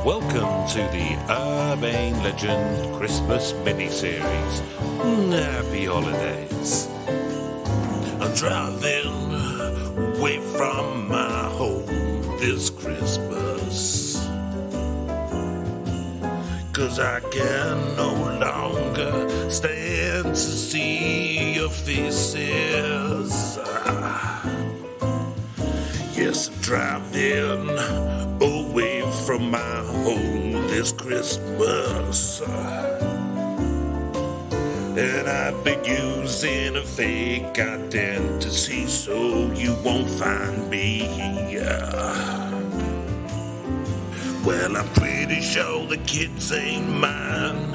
Welcome to the Urbane Legend Christmas mini-series. Happy holidays. I'm driving away from my home this Christmas, 'cause I can no longer stand to see your faces. Yes, I'm driving away from my home this Christmas, and I've been using a fake identity so you won't find me. Well, I'm pretty sure the kids ain't mine,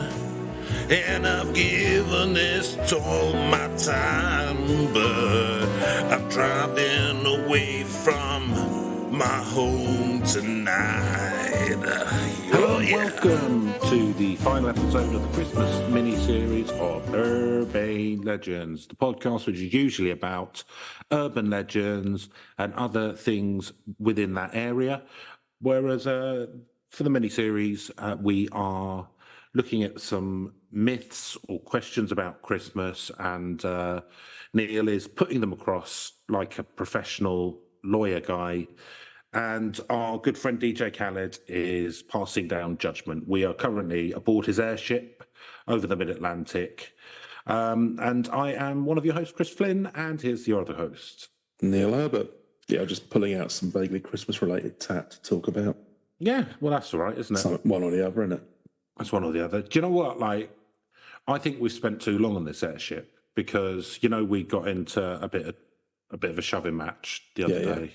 and I've given this all my time, but I'm driving away from my home tonight. Hello and welcome to the final episode of the Christmas mini-series of Urbane Legends, the podcast which is usually about urban legends and other things within that area, whereas for the mini-series we are looking at some myths or questions about Christmas, and Neil is putting them across like a professional lawyer guy, and our good friend DJ Khaled is passing down judgment. We are currently aboard his airship over the mid-Atlantic, and I am one of your hosts, Chris Flynn, and here's your other host, Neil Herbert. Yeah, just pulling out some vaguely Christmas-related tat to talk about. Yeah, well, that's all right, isn't it? One or the other, isn't it? That's one or the other. Do you know what? Like, I think we've spent too long on this airship because, you know, we got into a bit of a shoving match the other day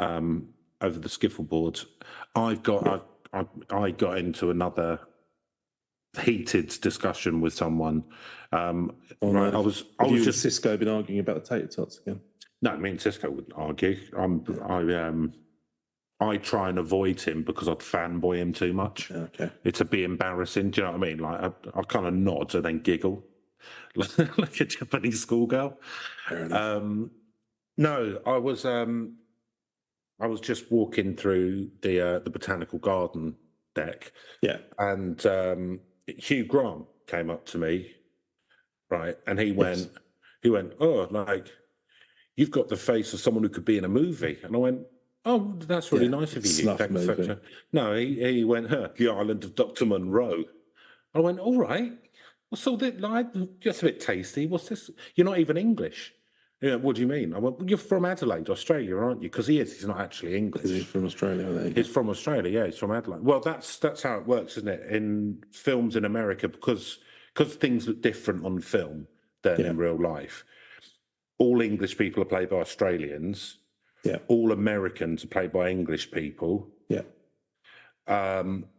over the skiffle board. I got into another heated discussion with someone. I was just Cisco been arguing about the tater tots again. No, me and Cisco wouldn't argue. I try and avoid him because I'd fanboy him too much. Okay. It'd be embarrassing. Do you know what I mean? Like I kind of nod and then giggle like a Japanese schoolgirl. Fair enough. No, I was just walking through the botanical garden deck. Yeah. And Hugh Grant came up to me, right, and he went, "Oh, like you've got the face of someone who could be in a movie," and I went, "Oh, that's really nice of you." Snuff movie. No, he went, "The Island of Dr. Monroe." I went, "All right. What's all that? Like, just a bit tasty. What's this? You're not even English." Yeah, what do you mean? I went, "Well, you're from Adelaide, Australia, aren't you?" Because he's not actually English. Is he from Australia? He's from Australia, yeah. He's from Adelaide. Well, that's how it works, isn't it? In films in America, because things look different on film than in real life. All English people are played by Australians. Yeah. All Americans are played by English people. Yeah.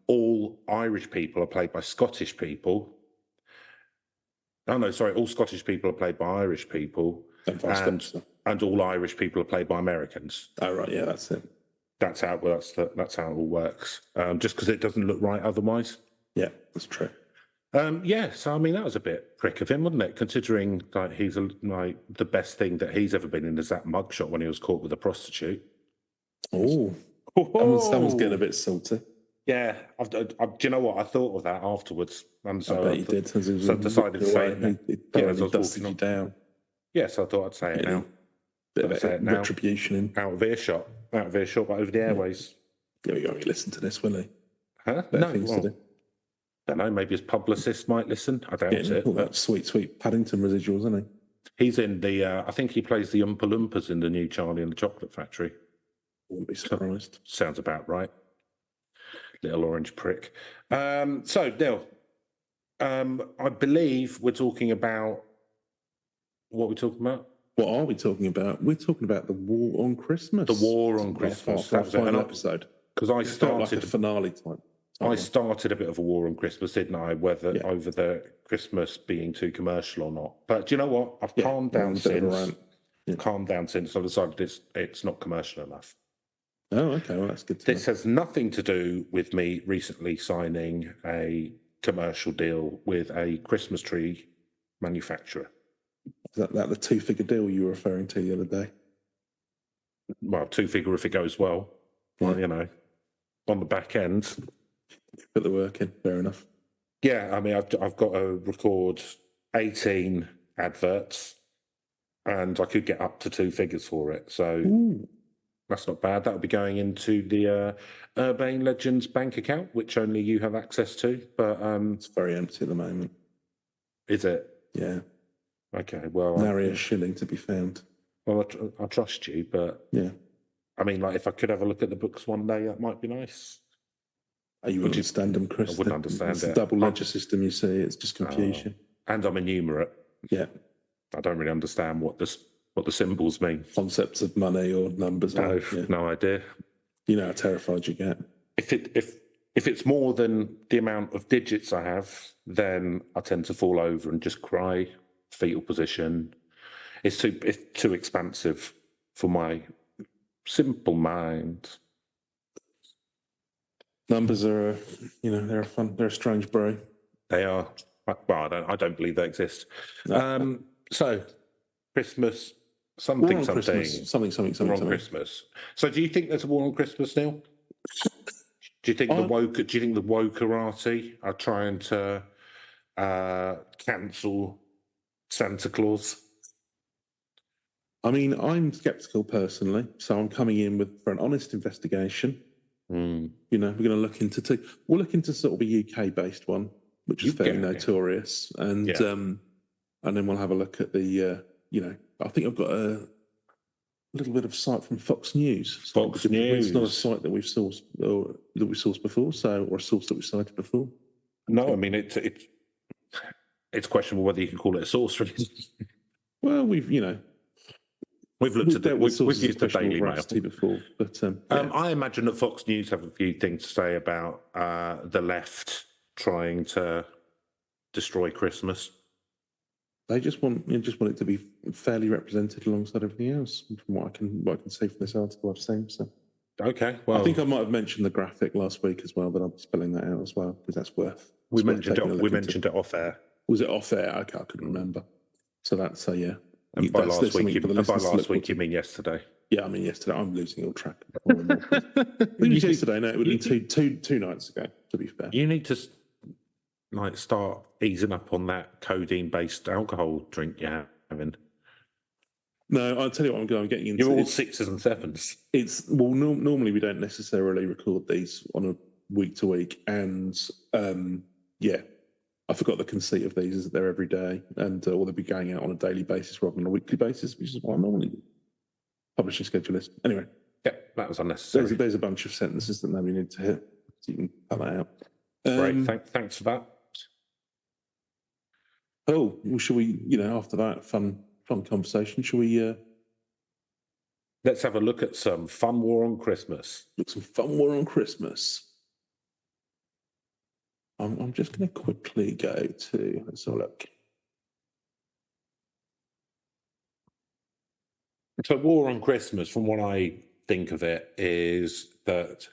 All Irish people are played by Scottish people. Oh, no, sorry. All Scottish people are played by Irish people. And all Irish people are played by Americans. Oh, right. Yeah, that's it. That's how it works. That's how it all works. Just because it doesn't look right otherwise. Yeah, that's true. So I mean that was a bit prick of him, wasn't it? Considering like he's like the best thing that he's ever been in is that mugshot when he was caught with a prostitute. Oh, someone's getting a bit salty. Yeah, do you know what? I thought of that afterwards, and so I bet you did. So I decided to say it. He dusted you down. Yes, I thought I'd say it now. Bit of retribution out of earshot, but over the airways. Yeah, you won't listen to this, will he? Huh? No, don't know. Maybe his publicist might listen. I doubt it. All that sweet Paddington residuals, isn't he? He's in the. I think he plays the Oompa Loompas in the new Charlie and the Chocolate Factory. Wouldn't be surprised. Sounds about right. Little orange prick. So, Neil, I believe we're talking about. What are we talking about? What are we talking about? We're talking about the War on Christmas. The War on Christmas. That final episode. Because I started like a finale type. I started a bit of a war on Christmas, didn't I? Over the Christmas being too commercial or not. But do you know what? I've calmed down since. Calmed down since I decided it's not commercial enough. Oh, okay. Well, that's good. This has nothing to do with me recently signing a commercial deal with a Christmas tree manufacturer. Is that the two-figure deal you were referring to the other day? Well, two-figure if it goes well. Well, you know, on the back end. Put the work in. Fair enough. Yeah, I mean, I've got to record 18 adverts, and I could get up to 2 figures for it. So Ooh. that's not bad. That'll be going into the Urbane Legends bank account, which only you have access to. But It's very empty at the moment. is it? Yeah. Okay. Well, Nary a shilling to be found. well, I trust you, but Yeah. I mean, like, if I could have a look at the books one day, that might be nice. Oh, you wouldn't understand them, Chris. I wouldn't understand it's it. a double ledger system, you see. It's just confusion. And I'm a numerate. Yeah. I don't really understand what the symbols mean. Concepts of money or numbers. No, no idea. You know how terrified you get. If it's more than the amount of digits I have, then I tend to fall over and just cry, fetal position. It's too expansive for my simple mind. Numbers are, they're a strange bro. They are. Well, I don't believe they exist. No. So, Christmas, War on something. Christmas. Christmas. So, do you think there's a war on Christmas, Neil? Do you think the wokerati are trying to cancel Santa Claus? I mean, I'm sceptical personally, so I'm coming in for an honest investigation. Mm. We're going to look into we'll look into sort of a UK-based one, which is fairly notorious, and then we'll have a look at the I think I've got a little bit of sight from Fox News. Fox News. It's not a site that we've sourced before, or a source that we've cited before. No, I mean it's questionable whether you can call it a source. Well, we've used the Daily Mail before, but I imagine that Fox News have a few things to say about the left trying to destroy Christmas. They just want it to be fairly represented alongside everything else, from what I can see from this article I've seen. So, okay, well, I think I might have mentioned the graphic last week as well, but I'll be spelling that out as well because that's worth. We mentioned it off air. Was it off air? Okay, I couldn't remember. So that's yeah. And by last week, you mean yesterday? Yeah, I mean yesterday. I'm losing all track. It was yesterday. No, it would have been two nights ago. To be fair, you need to start easing up on that codeine-based alcohol drink you're having. No, I'll tell you what I'm getting into. You're all 6s and 7s. Normally we don't necessarily record these on a week to week, and I forgot the conceit of these is that they're every day, and or they'll be going out on a daily basis rather than a weekly basis, which is what I normally publishing schedule is. Anyway, yeah, that was unnecessary. There's a bunch of sentences that nobody need to hear, so you can cut that out. Great, thanks for that. Oh, well, shall we? After that fun conversation, shall we? Let's have a look at some fun war on Christmas. Some fun war on Christmas. I'm just going to quickly go to. Let's have a look. So, war on Christmas, from what I think of it, is that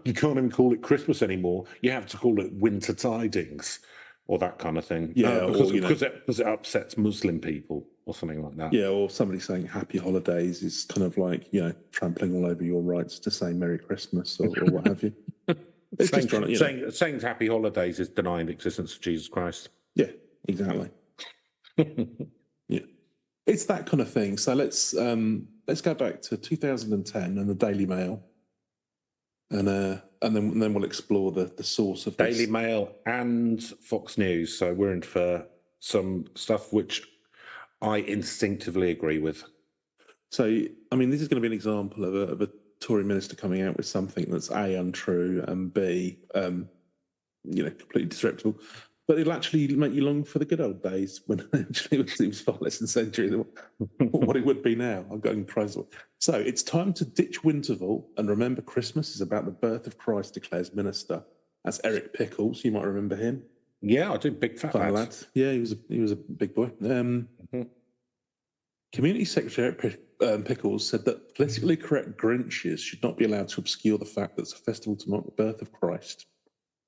you can't even call it Christmas anymore. You have to call it Winter Tidings, or that kind of thing. Yeah, because it upsets Muslim people or something like that. Yeah, or somebody saying Happy Holidays is kind of like trampling all over your rights to say Merry Christmas or what have you. Saying Happy Holidays is denying the existence of Jesus Christ. Yeah, exactly. Yeah, it's that kind of thing. So let's go back to 2010 and the Daily Mail, and then we'll explore the source of Daily Mail and Fox News. So we're in for some stuff which I instinctively agree with. So, I mean, this is going to be an example of a Tory minister coming out with something that's A, untrue, and B, completely disreputable. But it'll actually make you long for the good old days when actually it was far less than century than what it would be now. I'm going crazy. So it's time to ditch Winterval and remember Christmas is about the birth of Christ, declares minister. That's Eric Pickles. You might remember him. Yeah, I do. Big fat lad. Yeah, he was a big boy. Community Secretary Pickles said that politically correct Grinches should not be allowed to obscure the fact that it's a festival to mark the birth of Christ.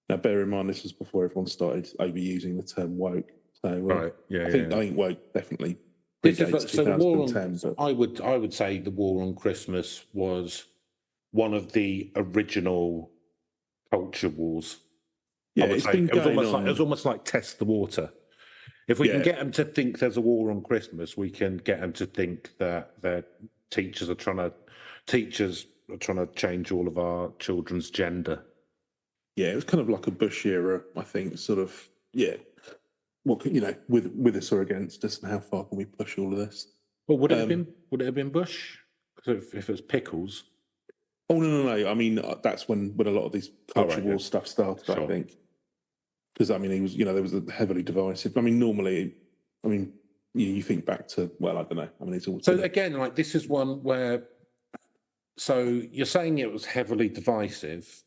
Now, bear in mind, this was before everyone started overusing the term woke. So, right, yeah, I think woke definitely predates 2010. I would say the war on Christmas was one of the original culture wars. Yeah, I would it's say been it was going almost on. like test the water. If we can Yeah. get them to think there's a war on Christmas, we can get them to think that their teachers are trying to change all of our children's gender. Yeah, it was kind of like a Bush era, I think, sort of, yeah. What with us or against us, and how far can we push all of this? Well, would it have been Bush? 'Cause if it was Pickles. Oh no! I mean, that's when a lot of these culture war stuff started. Sure. I think because I mean, he was there was a heavily divisive. I mean, normally, I mean, you think back to I don't know. I mean, it's all so again, like this is one where. So you're saying it was heavily divisive.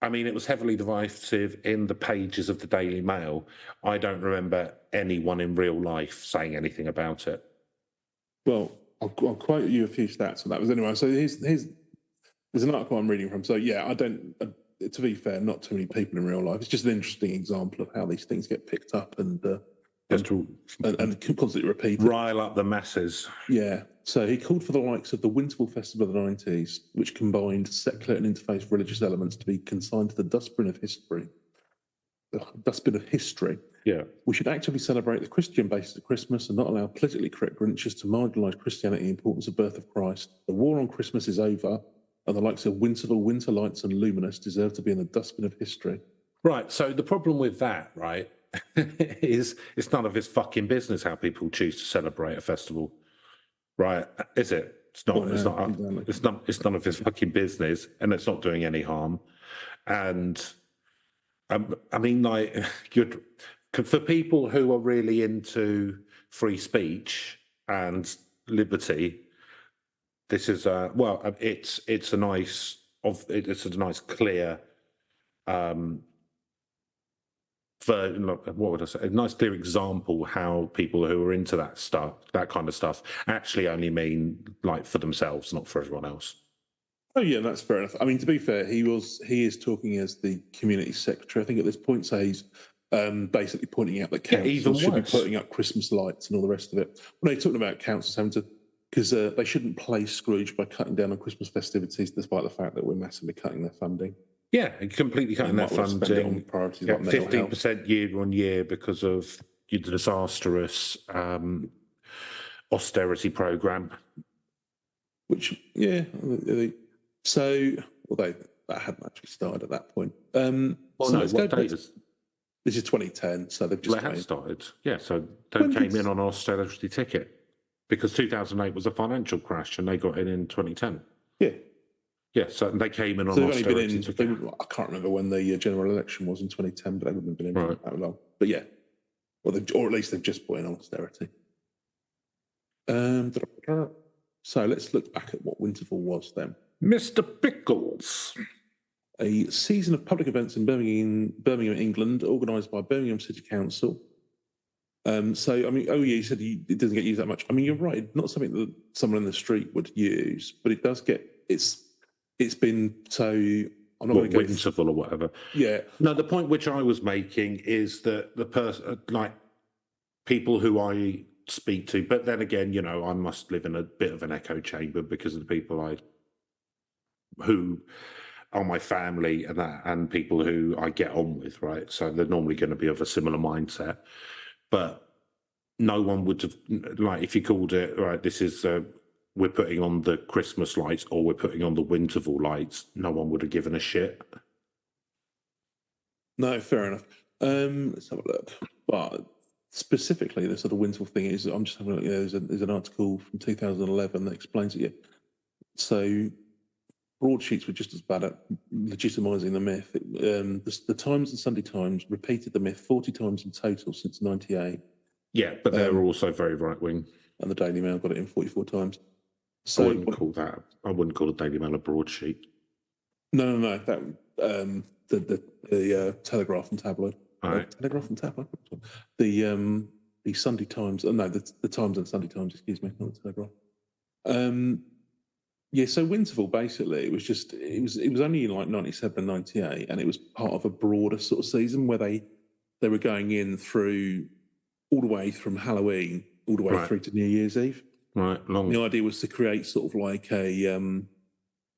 I mean, it was heavily divisive in the pages of the Daily Mail. I don't remember anyone in real life saying anything about it. Well, I'll quote you a few stats on that. Was anyway. So there's an article I'm reading from. So yeah, I don't. To be fair, not too many people in real life. It's just an interesting example of how these things get picked up and constantly repeated. Rile up the masses. Yeah. So he called for the likes of the Winterval Festival of the 90s, which combined secular and interfaith religious elements, to be consigned to the dustbin of history. The dustbin of history. Yeah. We should actively celebrate the Christian basis of Christmas and not allow politically correct Grinches to marginalise Christianity and the importance of the birth of Christ. The war on Christmas is over, and the likes of Winterval, Winter Lights, and Luminous deserve to be in the dustbin of history. Right. So the problem with that, right, is it's none of his fucking business how people choose to celebrate a festival. Right? Is it? It's not. It's not. Exactly. It's not. It's none of his fucking business, and it's not doing any harm. And I mean, like, for people who are really into free speech and liberty, this is it's a nice clear what would I say? A nice clear example how people who are into that kind of stuff, actually only mean like for themselves, not for everyone else. Oh yeah, that's fair enough. I mean, to be fair, he is talking as the community secretary, I think, at this point. So he's basically pointing out that councils should be putting up Christmas lights and all the rest of it. When they're talking about councils having to, because they shouldn't play Scrooge by cutting down on Christmas festivities, despite the fact that we're massively cutting their funding. Yeah, completely cutting their funding. 15% year on year because of the disastrous austerity program. Which, yeah, so although that hadn't actually started at that point. This is 2010, so they've just. They had started, yeah. So they came in on an austerity ticket because 2008 was a financial crash, and they got in 2010. Yeah. Yeah, so they came in on austerity ticket. I can't remember when the general election was in 2010, but they wouldn't have been in for that long. But yeah, or at least they've just put in austerity. So let's look back at what Winterval was then. Mr. Pickles. A season of public events in Birmingham, England, organised by Birmingham City Council. So, I mean, you said it doesn't get used that much. I mean, you're right. Not something that someone in the street would use, but it does get, it's been so... I'm not going to go... Winterval or whatever. Yeah. No, the point which I was making is that the person, like, people who I speak to, but then again, you know, I must live in a bit of an echo chamber because of the people who are my family and people who I get on with, right? So they're normally going to be of a similar mindset. But no one would have, like, if you called it, right, this is, we're putting on the Christmas lights or we're putting on the Winterval lights, no one would have given a shit. No, fair enough. Let's have a look. But specifically, the sort of Winterval thing is, I'm just having a look, there's an article from 2011 that explains it. Yeah. So broadsheets were just as bad at legitimising the myth. The Times and Sunday Times repeated the myth 40 times in total since 98. Yeah, but they were also very right-wing. And the Daily Mail got it in 44 times. So I wouldn't call the Daily Mail a broadsheet. No. That the Telegraph and Tabloid. Right. Telegraph and Tabloid. The Sunday Times. The Times and Sunday Times. Excuse me, not the Telegraph. Yeah, so Winterval, basically, it was only in like 97, 98, and it was part of a broader sort of season where they were going in through all the way from Halloween all the way through to New Year's Eve. Right, long. The idea was to create sort of like a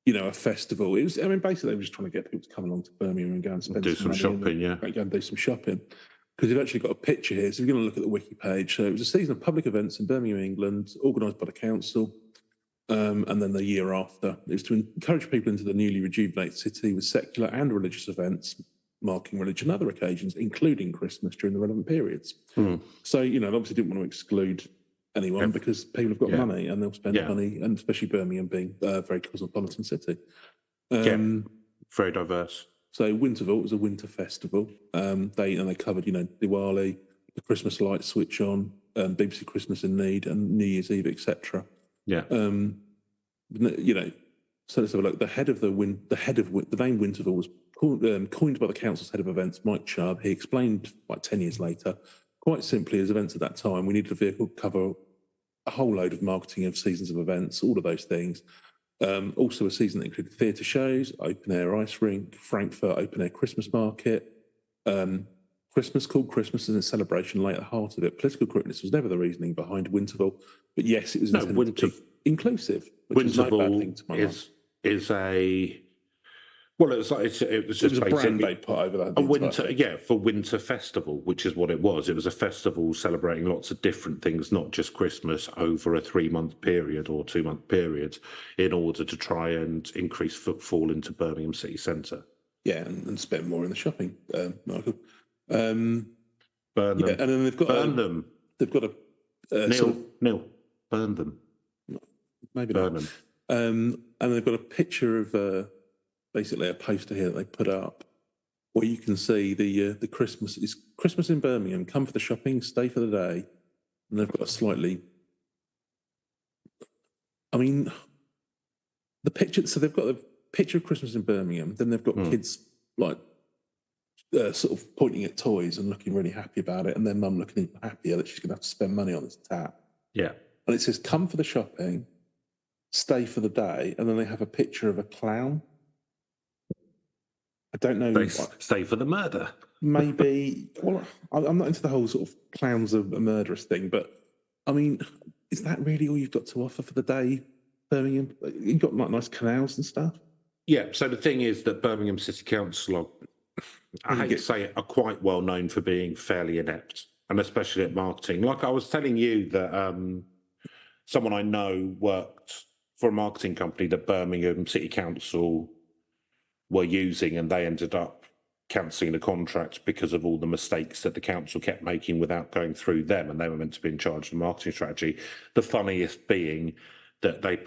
a festival. It was, basically they were just trying to get people to come along to Birmingham and go and spend Do some money shopping, yeah. Go and do some shopping. Because you've actually got a picture here. So if you're going to look at the wiki page, so it was a season of public events in Birmingham, England, organised by the council. And then the year after, it was to encourage people into the newly rejuvenated city with secular and religious events, marking religion and other occasions, including Christmas during the relevant periods. So, they obviously didn't want to exclude anyone because people have got money and they'll spend money, and especially Birmingham being a very cosmopolitan city. Very diverse. So Winterval was a winter festival. They covered, Diwali, the Christmas lights switch on, BBC Christmas in Need, and New Year's Eve, etc. Yeah. So let's have a look. The name Winterval was coined by the council's head of events, Mike Chubb. He explained, 10 years later, quite simply, as events at that time, we needed a vehicle to cover a whole load of marketing of seasons of events, all of those things. Also a season that included theatre shows, open-air ice rink, Frankfurt open-air Christmas market, Christmas called Christmas and a celebration lay at the heart of it. Political correctness was never the reasoning behind Winterval, but yes, it was intended to be inclusive, which is no bad thing to my mind. Is a... Well, it was just a brand they put over that. A winter, for Winter Festival, which is what it was. It was a festival celebrating lots of different things, not just Christmas, over a 3-month period or 2-month period, in order to try and increase footfall into Birmingham city centre. Yeah, and spend more in the shopping, Michael. Burn them. Yeah, and then they've got them. They've got Neil, burn them. Maybe burn not. them. And they've got a picture of basically a poster here that they put up where you can see the Christmas in Birmingham. Come for the shopping, stay for the day. And they've got a slightly, the picture. So they've got a picture of Christmas in Birmingham. Then they've got kids sort of pointing at toys and looking really happy about it, and their mum looking even happier that she's going to have to spend money on this tap. Yeah. And it says, come for the shopping, stay for the day, and then they have a picture of a clown. I don't know. They stay for the murder. Maybe. Well, I'm not into the whole sort of clowns are a murderous thing, but is that really all you've got to offer for the day, Birmingham? You've got nice canals and stuff. Yeah. So the thing is that Birmingham City Council, I hate to say it, are quite well known for being fairly inept, and especially at marketing. Like I was telling you that someone I know worked for a marketing company that Birmingham City Council were using, and they ended up cancelling the contract because of all the mistakes that the council kept making without going through them, and they were meant to be in charge of the marketing strategy. The funniest being that they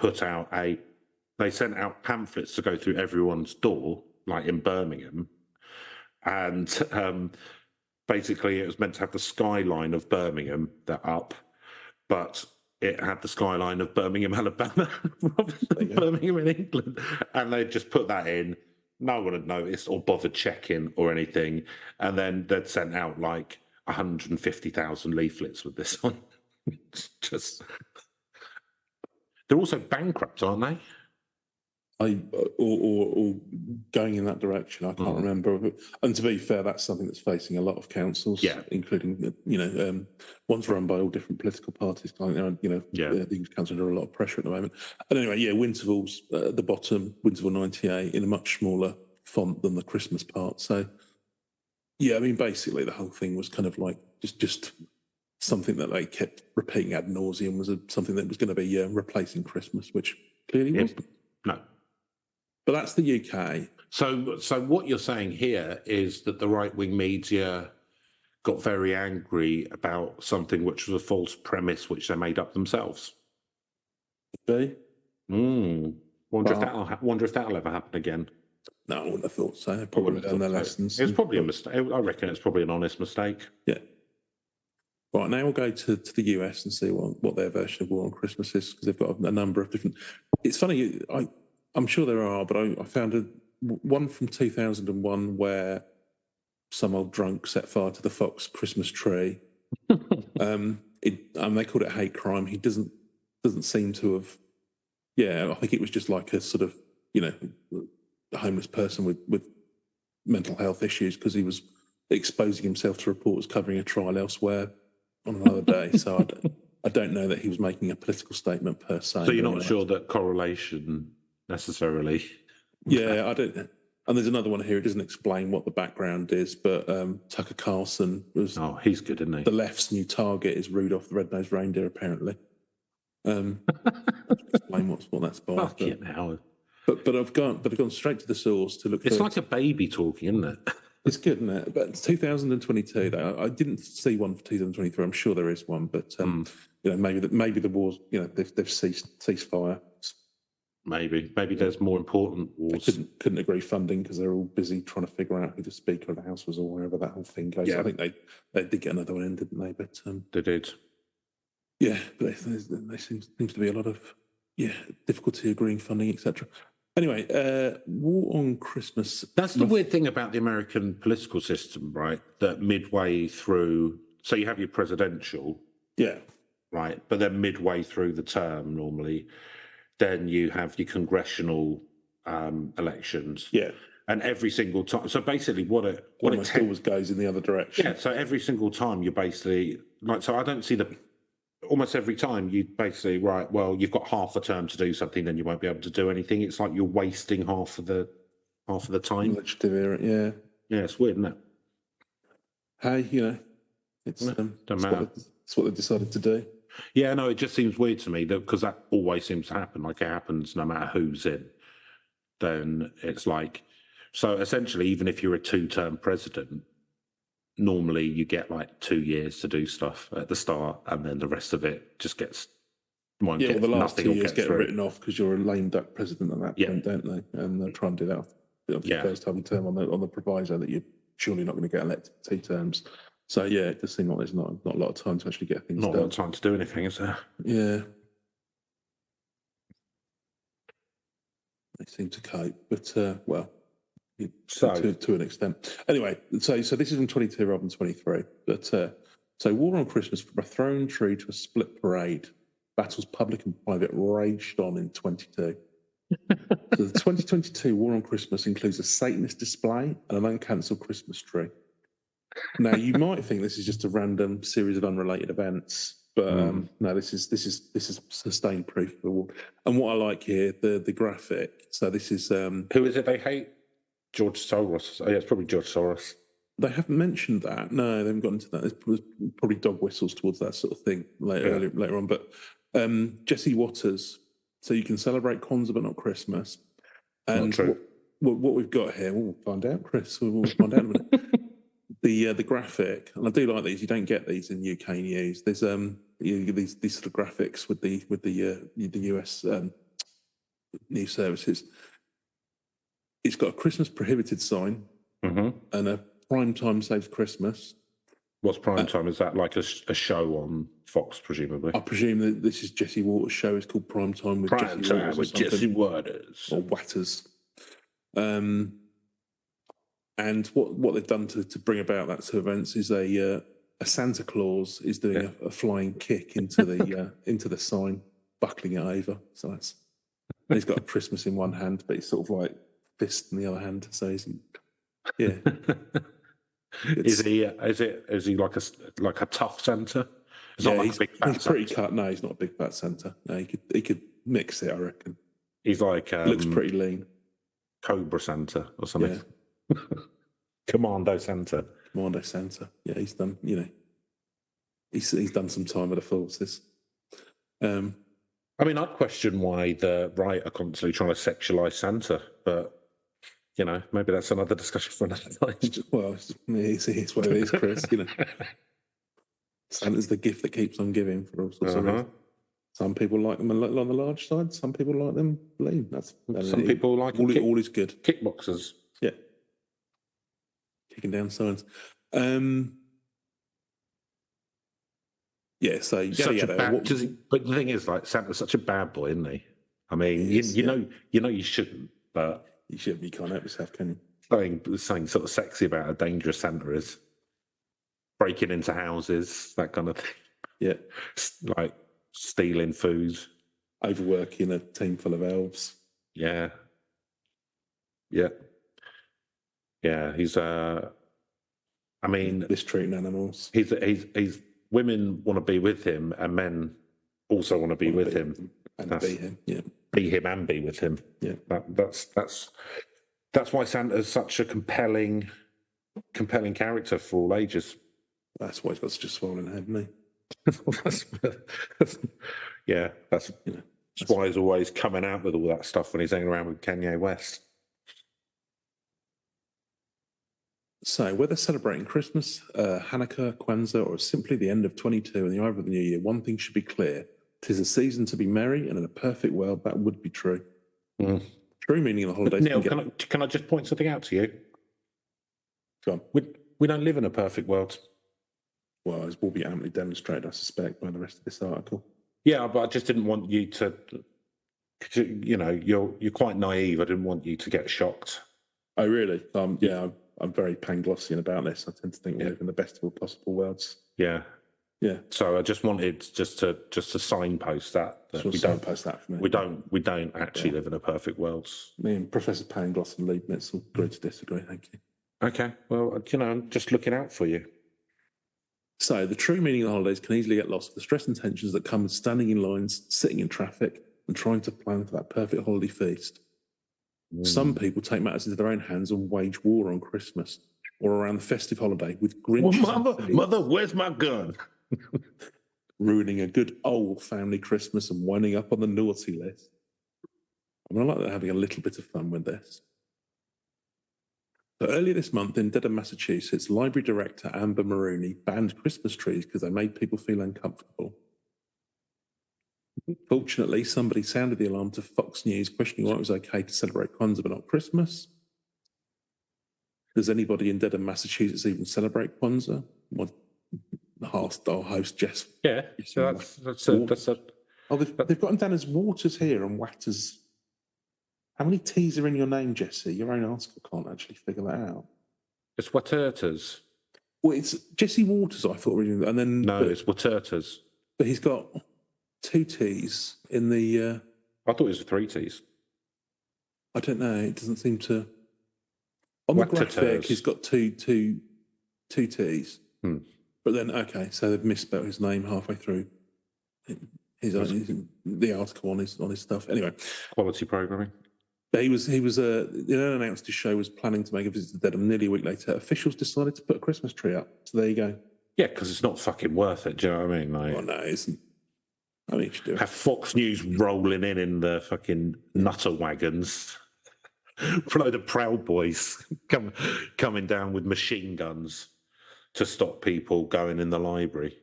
sent out pamphlets to go through everyone's door, like in Birmingham, and basically it was meant to have the skyline of Birmingham up, but it had the skyline of Birmingham, Alabama, rather than Birmingham in England, and they just put that in. No one had noticed or bothered checking or anything. And then they'd sent out like 150,000 leaflets with this on. It's just... They're also bankrupt, aren't they? Or going in that direction. I can't remember. And to be fair, that's something that's facing a lot of councils, including, ones run by all different political parties. The councils are under a lot of pressure at the moment. And anyway, Winterville's at the bottom, Winterville 98, in a much smaller font than the Christmas part. So, basically the whole thing was kind of like just something that they kept repeating ad nauseum, was something that was going to be replacing Christmas, which clearly wasn't. No. But that's the UK. So what you're saying here is that the right-wing media got very angry about something which was a false premise which they made up themselves. Be. Wonder if that'll ever happen again. No, I wouldn't have thought so. They probably learned their lessons. It was probably a mistake. I reckon it's probably an honest mistake. Yeah. Right, now we'll go to the US and see what their version of War on Christmas is, because they've got a number of different... It's funny, I'm sure there are, but I found one from 2001 where some old drunk set fire to the Fox Christmas tree. They called it hate crime. He doesn't seem to have... I think it was just like a sort of, a homeless person with mental health issues, because he was exposing himself to reporters covering a trial elsewhere on another day. So I don't know that he was making a political statement per se. So you're not sure that correlation necessarily. Yeah, I don't. And there's another one here. It doesn't explain what the background is, but Tucker Carlson was He's good, isn't he? the left's new target is Rudolph the Red-Nosed Reindeer, apparently. Explain what that's by. Fucking hell. But I've gone straight to the source to look. It's like a baby talking, isn't it? It's good, isn't it? But 2022, though, I didn't see one for 2023. I'm sure there is one, but maybe the wars, they've ceased fire. Maybe there's more important wars. Couldn't agree funding because they're all busy trying to figure out who the Speaker of the House was or wherever that whole thing goes. Yeah. I think they did get another one in, didn't they? But they did. Yeah, but there seems to be a lot of difficulty agreeing funding, etc. Anyway, War on Christmas. That's the weird thing about the American political system, right? That midway through, so you have your presidential, right, but then midway through the term normally. Then you have your congressional elections. Yeah. And every single time, so basically what it always goes in the other direction. Yeah, so every single time you're basically, so I don't see almost every time you basically, right, well, you've got half a term to do something, then you won't be able to do anything. It's like you're wasting half of the time. Legislative era, yeah. Yeah, it's weird, isn't it? Hey, it's what they decided to do. Yeah, no, it just seems weird to me because that always seems to happen. Like it happens no matter who's in. Then it's like, so essentially, even if you're a 2-term president, normally you get like 2 years to do stuff at the start, and then the rest of it just gets. The last 2 years get written off because you're a lame duck president at that point, don't they? And they'll try and do that the first time term on the proviso that you're surely not going to get elected 2 terms. So it does seem like there's not a lot of time to actually get things done. Not a lot of time to do anything, is there? Yeah. They seem to cope, but to an extent. Anyway, so this is from 22 rather than 23. But so War on Christmas, from a thrown tree to a split parade, battles public and private raged on in 22. So the 2022 War on Christmas includes a Satanist display and an uncancelled Christmas tree. Now you might think this is just a random series of unrelated events, but no, this is sustained proof of the war. And what I like here, the graphic. So this is who is it they hate? George Soros. Oh, yeah, it's probably George Soros. They haven't mentioned that. No, they haven't got into that. There's probably dog whistles towards that sort of thing later on. But Jesse Waters. So you can celebrate Kwanzaa but not Christmas. And what we've got here, we'll find out, Chris. We'll find out in a minute. The graphic, and I do like these. You don't get these in UK news. There's these sort of graphics with the US news services. It's got a Christmas prohibited sign and a prime time saves Christmas. What's prime time? Is that like a show on Fox, presumably? I presume that this is Jesse Waters' show. It's called Prime Time with Jesse Waters. Or Watters. And what they've done to bring about that sort of events is a Santa Claus is doing a flying kick into the sign, buckling it over. So he's got a Christmas in one hand, but he's sort of like fist in the other hand. So he's Is he like a tough Santa? It's not like a big fat he's pretty cut. No, he's not a big fat Santa. No, he could mix it, I reckon. He's like looks pretty lean. Cobra Santa or something. Yeah. Commando Santa. Yeah, he's done. He's done some time with the forces. I mean, I'd question why the right are constantly trying to sexualise Santa, but maybe that's another discussion for another time. Well, it's what it is, Chris. Santa's the gift that keeps on giving for all sorts of reasons. Some people like them on the large side. Some people like them lean. Some people like all is good. Kickboxers. Yeah. Kicking down signs. Yeah, so but the thing is, like, Santa's such a bad boy, isn't he? I mean, you shouldn't, but you shouldn't. You can't help yourself, can you? Something sort of sexy about how dangerous Santa is. Breaking into houses, that kind of thing. Yeah, like stealing food, overworking a team full of elves. Yeah. He's I mean, mistreating animals. He's women want to be with him, and men also want to be with him. And be him. Yeah. be him and be with him. Yeah. That's why Santa's such a compelling character for all ages. That's why he's got such a swollen head, hasn't Yeah, that's why he's always coming out with all that stuff when he's hanging around with Kanye West. So, whether celebrating Christmas, Hanukkah, Kwanzaa, or simply the end of 22 and the arrival of the new year, one thing should be clear. 'Tis a season to be merry, and in a perfect world, that would be true. True meaning of the holidays. Neil, can I just point something out to you? Go on. We don't live in a perfect world. Well, as will be amply demonstrated, I suspect, by the rest of this article. Yeah, but I just didn't want you to, you're quite naive. I didn't want you to get shocked. Oh, really? I'm very Panglossian about this. I tend to think we live in the best of all possible worlds. Yeah. Yeah. So I just wanted just to signpost that we don't post that for me. We don't actually live in a perfect world. Me and Professor Pangloss and Leibniz will agree to disagree. Thank you. Okay. Well, I'm just looking out for you. So the true meaning of the holidays can easily get lost with the stress and tensions that come with standing in lines, sitting in traffic, and trying to plan for that perfect holiday feast. Some people take matters into their own hands and wage war on Christmas or around the festive holiday with Grinches. Well, mother, where's my gun? Ruining a good old family Christmas and winding up on the naughty list. I like having a little bit of fun with this. So earlier this month in Dedham, Massachusetts, library director Amber Maroney banned Christmas trees because they made people feel uncomfortable. Fortunately, somebody sounded the alarm to Fox News, questioning why it was okay to celebrate Kwanzaa but not Christmas. Does anybody in Dedham, Massachusetts even celebrate Kwanzaa? Our host, Jess. Yeah, so that's a... Oh, they've got them down as Waters here and Watters. How many T's are in your name, Jesse? Your own article can't actually figure that out. It's Watertas. Well, it's Jesse Waters, I thought originally, and then it's Watertas. But he's got 2 T's in the. I thought it was 3 T's. I don't know. It doesn't seem to. On the graphic, he's got two T's. But then, okay, so they've misspelled his name halfway through. The article on his stuff. Anyway, quality programming. But he was announced his show was planning to make a visit to Dedham. Nearly a week later, officials decided to put a Christmas tree up. So there you go. Yeah, because it's not fucking worth it. Do you know what I mean? Well, no, it isn't. I mean, you should do it. Have Fox News rolling in the fucking nutter wagons. For a load of Proud Boys coming down with machine guns to stop people going in the library.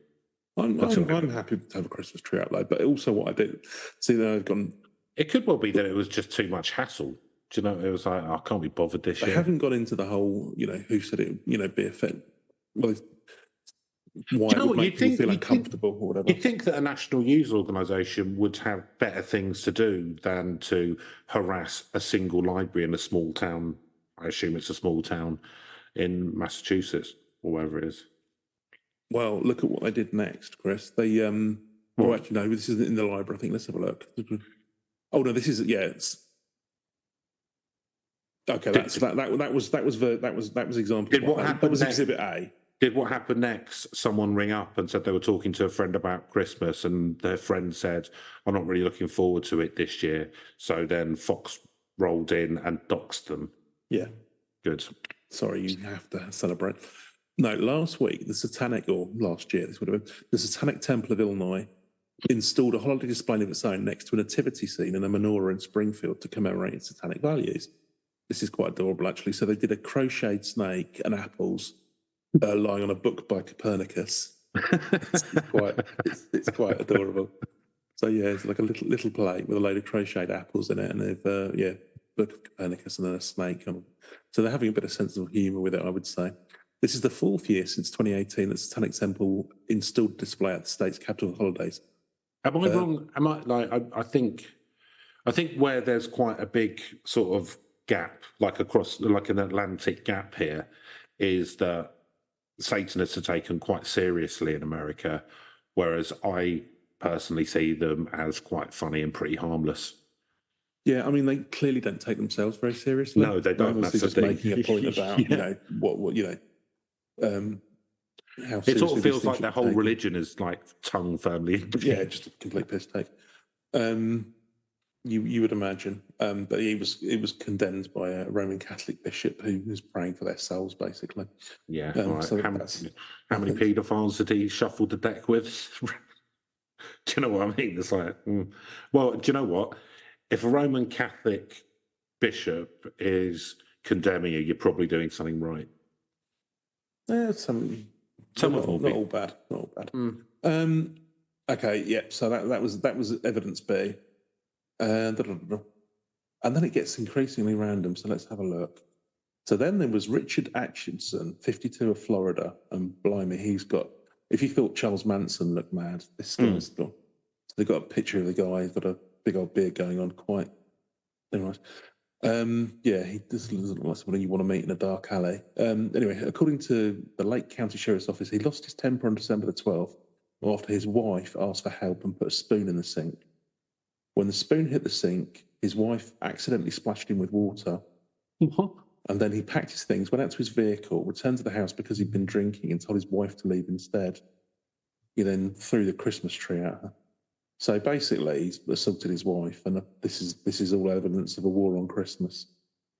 I'm happy to have a Christmas tree out, but also what I did see that I've gone. It could well be that it was just too much hassle. Do you know? It was like, I can't be bothered this year. I haven't got into the whole, who said it, be a fit. Well, why it would make people feel uncomfortable or whatever. You'd think that a national news organisation would have better things to do than to harass a single library in a small town. I assume it's a small town in Massachusetts or wherever it is. Well, look at what they did next, Chris. They actually no, this isn't in the library. I think let's have a look. Oh no, this is it's okay. That was example. That was Exhibit A. Did what happened next? Someone ring up and said they were talking to a friend about Christmas, and their friend said, "I'm not really looking forward to it this year." So then Fox rolled in and doxed them. Yeah, good. Sorry, you have to celebrate. No, last year, this would have been, the Satanic Temple of Illinois installed a holiday display of its own next to a nativity scene and a menorah in Springfield to commemorate its satanic values. This is quite adorable, actually. So they did a crocheted snake and apples lying on a book by Copernicus. It's quite adorable. So yeah, it's like a little plate with a load of crocheted apples in it, and they've book of Copernicus and then a snake on. So they're having a bit of sense of humour with it, I would say. This is the 4th year since 2018 that Satanic Temple installed a display at the state's capital holidays. Am I wrong? Am I I think where there's quite a big sort of gap, like across like an Atlantic gap here, is that Satanists are taken quite seriously in America, whereas I personally see them as quite funny and pretty harmless. Yeah, I mean, they clearly don't take themselves very seriously. No, they don't. They're just making a point about how it sort of feels like their whole religion is like tongue firmly in. Yeah, just a complete piss take. You would imagine, but it was condemned by a Roman Catholic bishop who was praying for their souls, basically. Yeah. So how many paedophiles did he shuffle the deck with? Do you know what I mean? It's like, well, do you know what? If a Roman Catholic bishop is condemning you, you're probably doing something right. Some of them not all bad, not all bad. Okay, yeah. So that was evidence B. And then it gets increasingly random. So let's have a look. So then there was Richard Atchison, 52 of Florida, and blimey, he's got. If you thought Charles Manson looked mad, this guy's got. So they've got a picture of the guy. He's got a big old beard going on. Quite. Anyway, yeah, he does look like someone you want to meet in a dark alley. Anyway, according to the Lake County Sheriff's Office, he lost his temper on December the 12th after his wife asked for help and put a spoon in the sink. When the spoon hit the sink, his wife accidentally splashed him with water. What? And then he packed his things, went out to his vehicle, returned to the house because he'd been drinking and told his wife to leave instead. He then threw the Christmas tree at her. So basically, he's assaulted his wife, and this is all evidence of a war on Christmas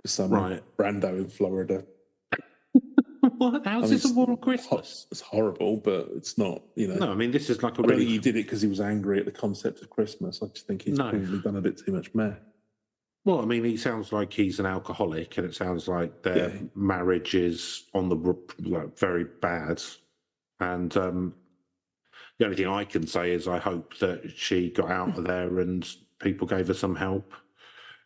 for some rando in Florida. What? How's this a war on Christmas? It's horrible, but it's not, No, I mean, this is like a I don't think he did it because he was angry at the concept of Christmas. I just think he's probably done a bit too much meh. Well, I mean, he sounds like he's an alcoholic, and it sounds like their marriage is on the very bad. And the only thing I can say is I hope that she got out of there and people gave her some help,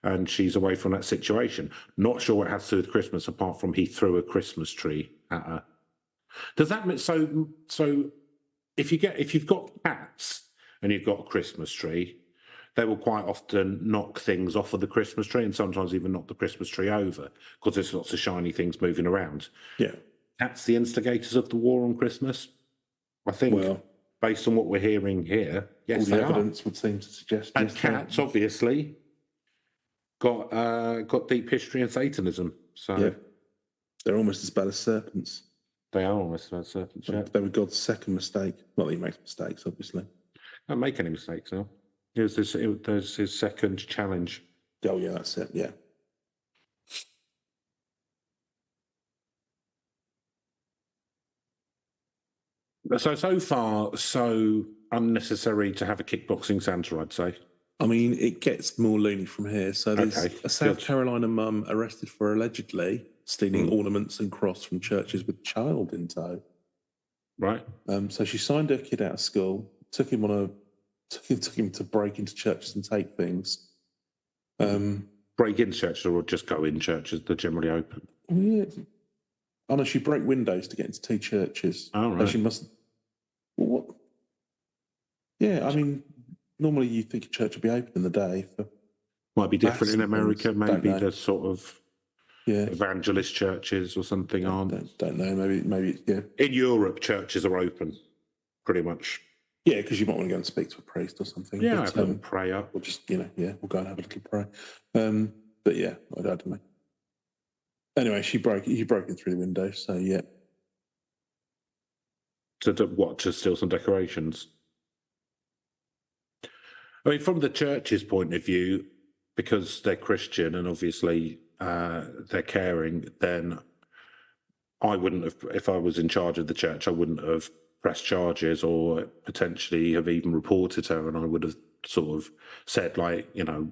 and she's away from that situation. Not sure what it has to do with Christmas, apart from he threw a Christmas tree at her. Does that mean so? If you've got cats and you've got a Christmas tree, they will quite often knock things off of the Christmas tree, and sometimes even knock the Christmas tree over because there's lots of shiny things moving around. Yeah, cats the instigators of the war on Christmas. I think. Well, based on what we're hearing here, yes, all the evidence would seem to suggest. And cats, obviously, got deep history in Satanism. So yeah, they're almost as bad as serpents. They are almost as bad as serpents. Yeah, they were God's second mistake. Not that he makes mistakes, obviously. Don't make any mistakes now. There's his second challenge. Oh yeah, that's it. Yeah. So far, so unnecessary to have a kickboxing Santa, I'd say. I mean, it gets more loony from here. So there's a South Carolina mum arrested for allegedly stealing ornaments and cross from churches with child in tow. Right. So she signed her kid out of school, took him to break into churches and take things. Break into churches or just go in churches? They're generally open. Yeah. Oh no, she broke windows to get into two churches. Oh right. So she must. What? Yeah, I mean, normally you think a church would be open in the day. Might be different in America. Maybe there's sort of evangelist churches or something aren't. Don't know. Maybe yeah. In Europe, churches are open, pretty much. Yeah, because you might want to go and speak to a priest or something. Yeah, have a little pray up. Or just we'll go and have a little pray. But yeah, I don't know. Anyway, he broke in through the window. So yeah. To steal some decorations? I mean, from the church's point of view, because they're Christian and obviously they're caring, then I wouldn't have, if I was in charge of the church, I wouldn't have pressed charges or potentially have even reported her, and I would have sort of said, like, you're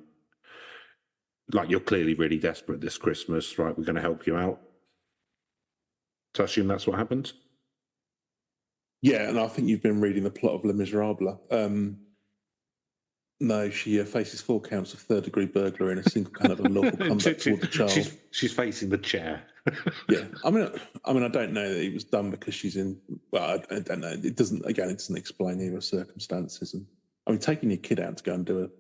clearly really desperate this Christmas, right? We're going to help you out. So I assume that's what happened? Yeah, and I think you've been reading the plot of Les Miserables. No, she faces 4 counts of third-degree burglary in a single kind of unlawful conduct toward the child. She's facing the chair. Yeah, I mean, I don't know that it was done because she's in. Well, I don't know. It doesn't explain either circumstances. And I mean, taking your kid out to go and do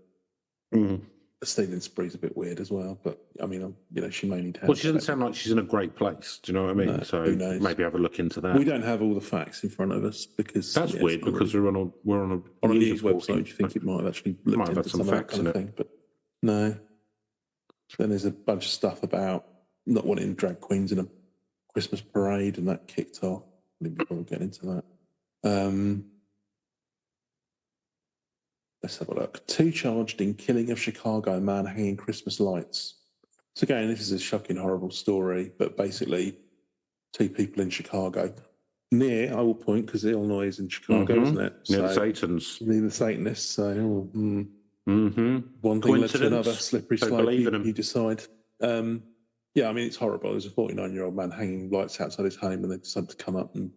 a stealing spree is a bit weird as well. But I mean, she may need help. Well, she doesn't sound like she's in a great place. Do you know what I mean? No, so who knows? Maybe have a look into that. We don't have all the facts in front of us because that's weird because we're on a news website. You think it might have actually looked into some facts kind of thing, but no. Then there's a bunch of stuff about not wanting drag queens in a Christmas parade, and that kicked off. Maybe we'll get into that. Let's have a look. 2 charged in killing of Chicago man hanging Christmas lights. So again, this is a shocking, horrible story, but basically 2 people in Chicago. Near, I will point, because Illinois is in Chicago, isn't it? Near the Satans. Near the Satanists. So, one thing led to another, slippery Don't slope, believe in you them. decide. Yeah, I mean, it's horrible. There's a 49-year-old man hanging lights outside his home, and they decided to come up and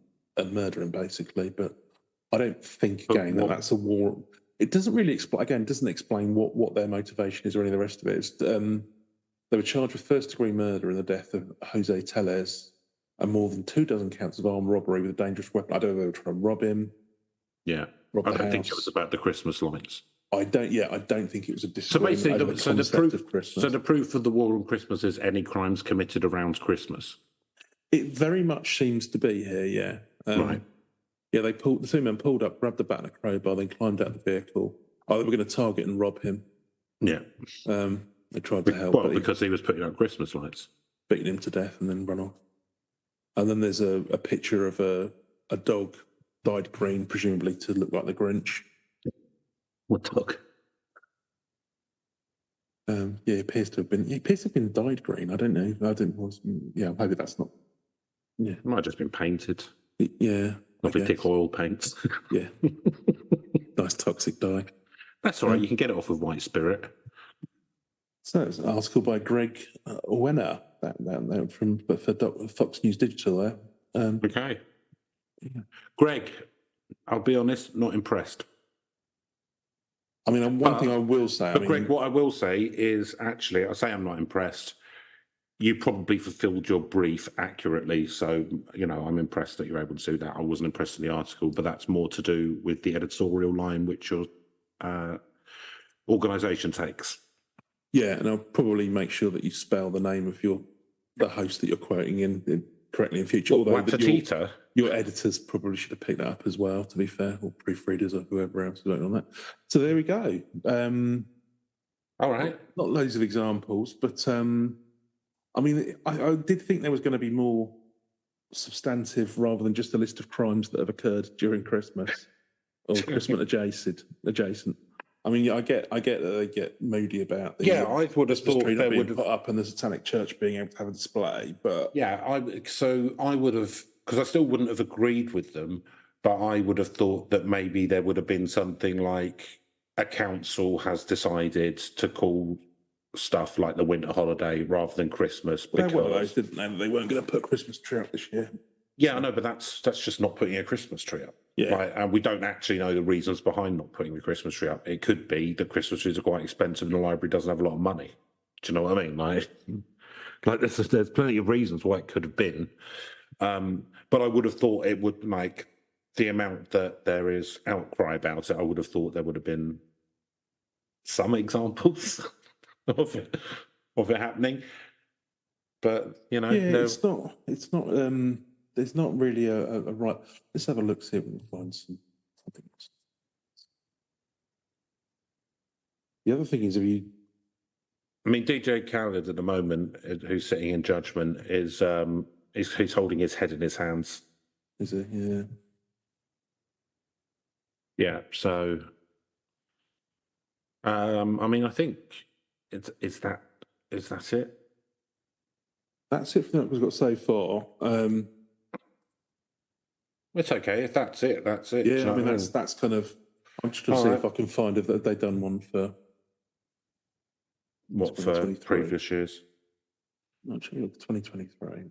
murder him, basically. But I don't think, again, that's a war. It doesn't really explain, again, doesn't explain what their motivation is or any of the rest of it. It's, they were charged with first-degree murder in the death of Jose Tellez and more than 24 counts of armed robbery with a dangerous weapon. I don't know if they were trying to rob him. Yeah. I don't think it was about the Christmas lights. I don't think it was a disagreement over the concept of Christmas. So the proof of the war on Christmas is any crimes committed around Christmas? It very much seems to be here, yeah. Right. Yeah, the 2 men pulled up, grabbed the bat and a crowbar, then climbed out of the vehicle. They were going to target and rob him. Yeah. They tried to help. Well, because he was putting out Christmas lights. Beaten him to death and then run off. And then there's a picture of a dog dyed green, presumably to look like the Grinch. What dog? Yeah, he appears to have been dyed green. I don't know. Maybe that's not. Yeah. It might have just been painted. Yeah. Lovely thick oil paints. Yeah. Nice toxic dye. That's all right. You can get it off with white spirit. So it's an article by Greg Wenner for Fox News Digital there. Okay. Yeah. Greg, I'll be honest, not impressed. I mean, one thing I will say... Greg, what I will say is, actually, I say I'm not impressed. You probably fulfilled your brief accurately, so, I'm impressed that you're able to do that. I wasn't impressed in the article, but that's more to do with the editorial line which your organisation takes. Yeah, and I'll probably make sure that you spell the name of the host that you're quoting in correctly in future. Although your editors probably should have picked that up as well, to be fair, or proofreaders or whoever else is working on that. So there we go. All right. Not loads of examples, but I mean, I did think there was going to be more substantive rather than just a list of crimes that have occurred during Christmas or Christmas adjacent. I mean, I get that they get moody about the I would have thought they would have put up and the Satanic Church being able to have a display, but I would have, because I still wouldn't have agreed with them, but I would have thought that maybe there would have been something like a council has decided to call stuff like the winter holiday rather than Christmas. Because those didn't know that they weren't going to put a Christmas tree up this year. Yeah, I know, but that's just not putting a Christmas tree up. Yeah. Right? And we don't actually know the reasons behind not putting the Christmas tree up. It could be that Christmas trees are quite expensive and the library doesn't have a lot of money. Do you know what I mean? Like there's plenty of reasons why it could have been. But I would have thought it would, like, the amount that there is outcry about it, I would have thought there would have been some examples of it happening. But, it's not there's not really a right. Let's have a look, see if we can find something else. The other thing is, DJ Khaled at the moment, who's sitting in judgment, is he's holding his head in his hands. Is it? Yeah. Yeah. So, I mean, I think is that it? That's it for what we've got so far. It's okay if that's it. That's it. Yeah, I mean that's kind of. I'm just going to see if I can find if they've done one for. What for previous years? Actually, 2023.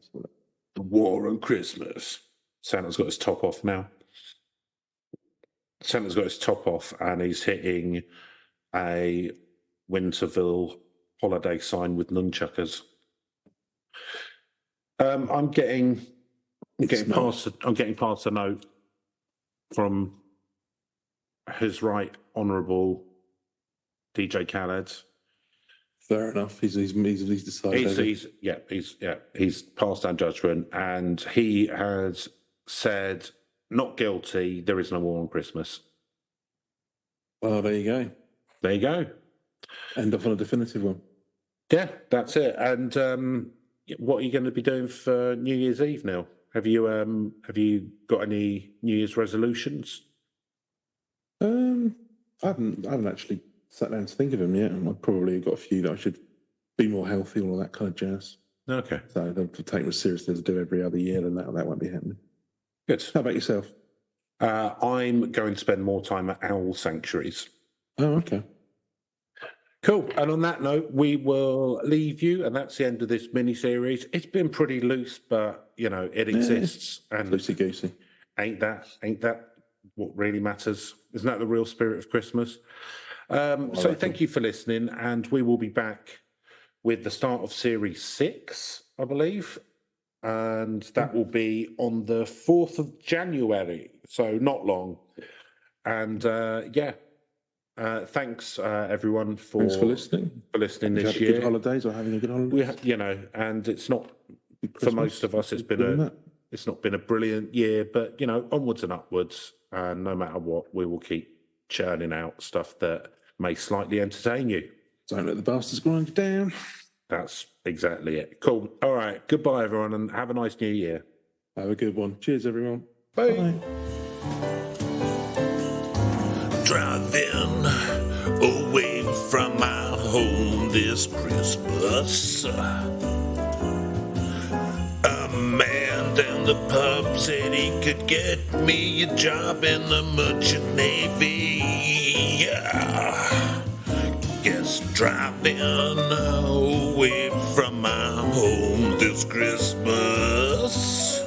The war on Christmas. Santa's got his top off now. Santa's got his top off and he's hitting a Winterville holiday sign with nunchuckers. I'm getting past a note from His Right Honourable DJ Khaled. Fair enough. He's decided. He's passed that judgment, and he has said not guilty. There is no war on Christmas. Well, there you go. There you go. End up on a definitive one. Yeah, that's it. And what are you going to be doing for New Year's Eve now? Have you got any New Year's resolutions? I haven't actually sat down to think of them yet. And I've probably got a few that I should be more healthy, all of that kind of jazz. Okay. So if I take them as seriously as I do every other year, then that won't be happening. Good. How about yourself? I'm going to spend more time at owl sanctuaries. Oh, okay. Cool. And on that note, we will leave you, and that's the end of this mini-series. It's been pretty loose, but, it exists. And Loosey-goosey. ain't that what really matters? Isn't that the real spirit of Christmas? So thank you for listening, and we will be back with the start of Series 6, I believe. And that will be on the 4th of January, so not long. And thanks everyone Thanks for listening. This had year. Good holidays or having a good holiday. And it's not for most of us. It's not been a brilliant year, but onwards and upwards. And no matter what, we will keep churning out stuff that may slightly entertain you. Don't let the bastards grind you down. That's exactly it. Cool. All right. Goodbye, everyone, and have a nice new year. Have a good one. Cheers, everyone. Bye. Bye. Driving away from my home this Christmas. A man down the pub said he could get me a job in the merchant navy. Yeah. Guess driving away from my home this Christmas.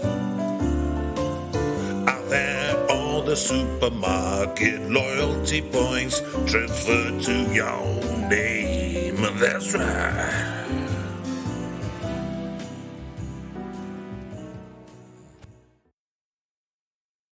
I've had all the supermarket loyalty points transferred to your name. That's right.